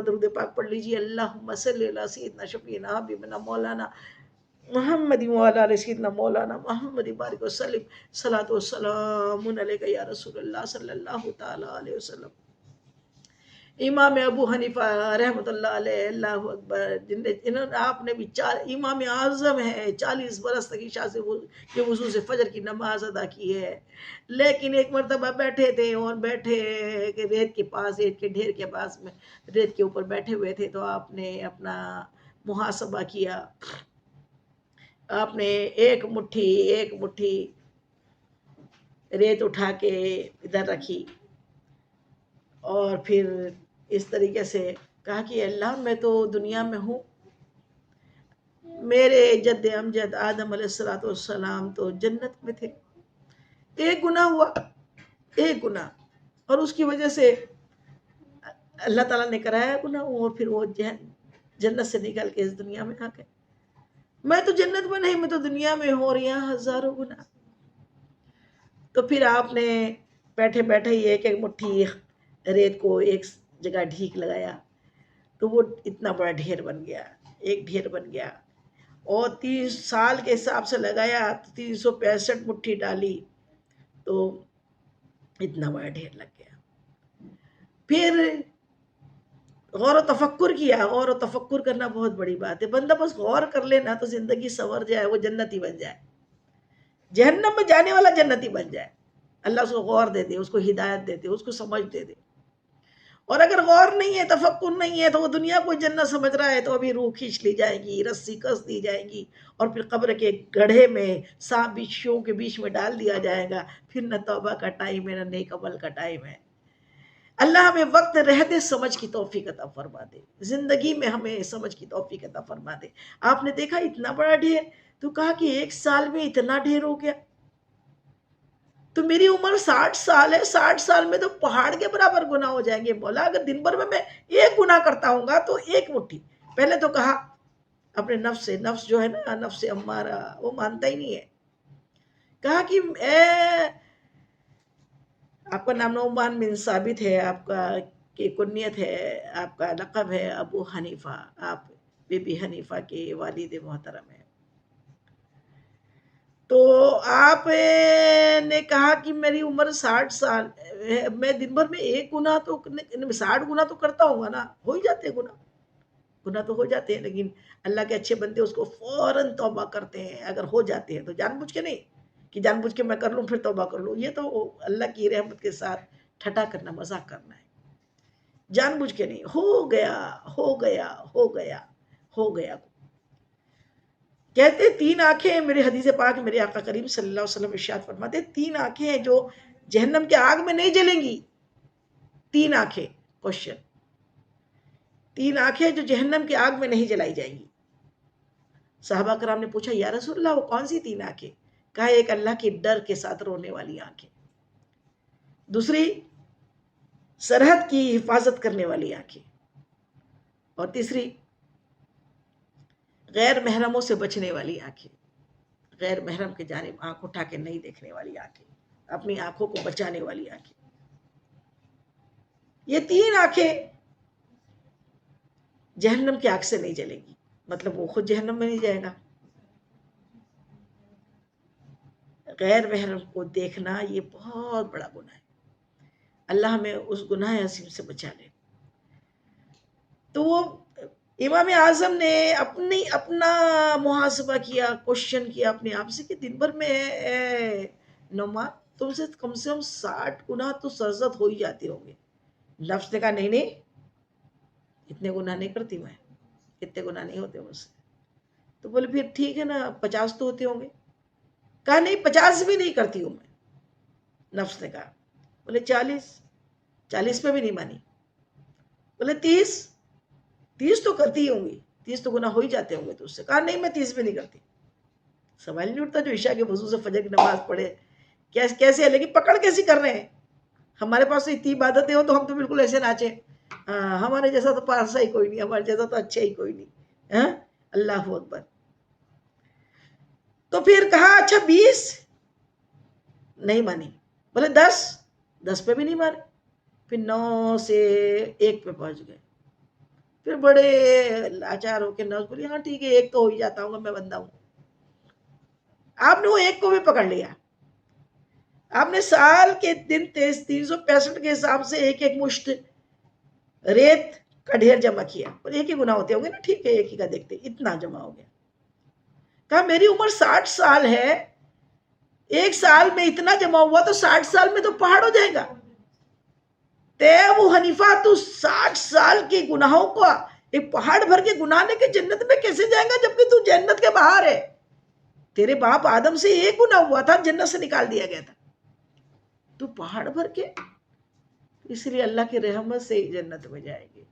درود پاک پڑھ لیجیے. اللہم صلی علی سیدنا شفیعنا حبیبنا مولانا محمد وعلی آل سیدنا مولانا محمد بارک وسلم. صلاۃ والسلام علیک یا رسول اللہ صلی اللہ تعالی علیہ وسلم. امام ابو حنیفہ رحمۃ اللہ علیہ، اللہ اکبر، انہوں نے آپ نے بھی امام اعظم ہے، 40 برس تک عشاء کے وضو سے فجر کی نماز ادا کی ہے. لیکن ایک مرتبہ بیٹھے تھے اور بیٹھے کہ ریت کے پاس، ریت کے ڈھیر کے پاس میں ریت کے اوپر بیٹھے ہوئے تھے، تو آپ نے اپنا محاسبہ کیا. آپ نے ایک مٹھی ریت اٹھا کے ادھر رکھی اور پھر اس طریقے سے کہا کہ اللہ میں تو دنیا میں ہوں، میرے جد امجد آدم علیہ السلام تو جنت میں تھے، ایک گناہ ہوا، ایک گناہ، اور اس کی وجہ سے اللہ تعالیٰ نے کرایا گناہ، اور پھر وہ جنت سے نکل کے اس دنیا میں آ گئے. میں تو جنت میں نہیں، میں تو دنیا میں ہوں اور یہاں ہزاروں گناہ. تو پھر آپ نے بیٹھے بیٹھے ہی ایک ایک مٹھی ریت کو ایک جگہ ڈھیک لگایا، تو وہ اتنا بڑا ڈھیر بن گیا، ایک ڈھیر بن گیا. اور 30 سال کے حساب سے لگایا، 365 مٹھی ڈالی تو اتنا بڑا ڈھیر لگ گیا. پھر غور و تفکر کیا. غور و تفکر کرنا بہت بڑی بات ہے. بندہ بس غور کر لینا تو زندگی سنور جائے، وہ جنتی بن جائے، جہنم میں جانے والا جنتی بن جائے. اللہ اس کو غور دے دے، اس کو ہدایت دے دے، اس کو سمجھ دے دے. اور اگر غور نہیں ہے، تفکر نہیں ہے، تو وہ دنیا کو جنت سمجھ رہا ہے، تو ابھی روح کھینچ لی جائے گی، رسی کس دی جائے گی، اور پھر قبر کے گڑھے میں سانپ بچھوؤں کے بیچ میں ڈال دیا جائے گا. پھر نہ توبہ کا ٹائم ہے، نہ نیک عمل کا ٹائم ہے. اللہ ہمیں وقت رہتے سمجھ کی توفیق عطا فرما دے، زندگی میں ہمیں سمجھ کی توفیق عطا فرما دے. آپ نے دیکھا اتنا بڑا ڈھیر، تو کہا کہ ایک سال میں اتنا ڈھیر ہو گیا. تو میری عمر 60 سال ہے، 60 سال میں تو پہاڑ کے برابر گناہ ہو جائیں گے. مولا اگر دن بھر میں ایک گناہ کرتا ہوں گا تو ایک مٹھی. پہلے تو کہا اپنے نفس سے، نفس جو ہے نا، نفس امارہ، وہ مانتا ہی نہیں ہے. کہا کہ آپ کا نام نعمان بن ثابت ہے، آپ کا کی کنیت ہے، آپ کا لقب ہے ابو حنیفہ، آپ بی بی حنیفہ کے والد محترم ہیں. تو آپ نے کہا کہ میری عمر 60 سال ہے، میں دن بھر میں ایک گناہ تو 60 گناہ تو کرتا ہوں گا نا. ہو ہی جاتے گناہ تو ہو جاتے ہیں، لیکن اللہ کے اچھے بندے اس کو فوراً توبہ کرتے ہیں. اگر ہو جاتے ہیں تو جان بوجھ کے نہیں کہ جان بوجھ کے میں کر لوں پھر توبہ کر لوں، یہ تو اللہ کی رحمت کے ساتھ ٹھٹا کرنا، مذاق کرنا ہے. جان بوجھ کے نہیں. ہو گیا ہو گیا ہو گیا ہو گیا. کہتے 3 آنکھیں، میرے حدیث پاک میرے آقا کریم صلی اللہ علیہ وسلم ارشاد فرماتے 3 آنکھیں ہیں جو جہنم کے آگ میں نہیں جلیں گی. 3 آنکھیں، کوشچن، 3 آنکھیں جو جہنم کے آگ میں نہیں جلائی جائیں گی. صحابہ کرام نے پوچھا یا رسول اللہ وہ کون سی 3 آنکھیں؟ کہا ایک اللہ کے ڈر کے ساتھ رونے والی آنکھیں، دوسری سرحد کی حفاظت کرنے والی آنکھیں، اور تیسری غیر محرموں سے بچنے والی آنکھیں. غیر محرم کے جانب آنکھ اٹھا کے نہیں دیکھنے والی آنکھیں، اپنی آنکھوں کو بچانے والی آنکھیں. یہ 3 آنکھیں جہنم کی آگ سے نہیں جلیں گی. مطلب وہ خود جہنم میں نہیں جائے گا. غیر محرم کو دیکھنا یہ بہت بڑا گناہ ہے. اللہ ہمیں اس گناہ عظیم سے بچا لے. تو وہ امام اعظم نے اپنا محاسبہ کیا، کوشچن کیا اپنے آپ سے کہ دن بھر میں نعمان تم سے کم 60 گناہ تو سرزد ہو ہی جاتے ہوں گے. نفس نے کہا نہیں اتنے گناہ نہیں کرتی میں، اتنے گناہ نہیں ہوتے مجھ سے. تو بولے پھر ٹھیک ہے نا 50 تو ہوتے ہوں گے. کہا نہیں 50 بھی نہیں کرتی ہوں میں. نفس نے کہا. بولے 40 پہ بھی نہیں مانی. بولے 30 تو کرتی ہی ہوں گی، 30 تو گناہ ہو ہی جاتے ہوں گے تو اس سے. کہا نہیں میں 30 بھی نہیں کرتی. سوال نہیں اٹھتا جو عشاء کے وضو سے فجر کی نماز پڑھے کیسے ہے، لیکن پکڑ کیسی کر رہے ہیں. ہمارے پاس تو اتنی عبادتیں ہو تو ہم تو بالکل ایسے ناچیں، ہمارے جیسا تو پارسا ہی کوئی نہیں، ہمارے جیسا تو اچھا ہی کوئی نہیں. اللہ اکبر. تو پھر کہا اچھا 20 نہیں مانی. بولے 10 پہ بھی نہیں مانے. پھر 9 سے 1 پہ پہنچ گئے. پھر بڑے لاچار ہو کے نوز بولی ہاں ٹھیک ہے ایک تو ہو ہی جاتا ہوں میں بندہ ہوں. آپ نے وہ ایک کو بھی پکڑ لیا. آپ نے سال کے دن 365 کے حساب سے ایک ایک مشت ریت کا ڈھیر جمع کیا اور ایک ہی گناہ ہوتے ہوں گے نا, ٹھیک ہے ایک ہی کا دیکھتے اتنا جمع ہو گیا. کہا میری عمر 60 سال ہے, ایک سال میں اتنا جمع ہوا تو 60 سال میں تو پہاڑ ہو جائے گا. ابو حنیفہ تو 60 سال کے گناہوں کو ایک پہاڑ بھر کے گناہ لے کے جنت میں کیسے جائے گا جبکہ تو جنت کے باہر ہے. تیرے باپ آدم سے ایک گناہ ہوا تھا, جنت سے نکال دیا گیا تھا, تو پہاڑ بھر کے. اس لیے اللہ کی رحمت سے جنت میں جائے گی.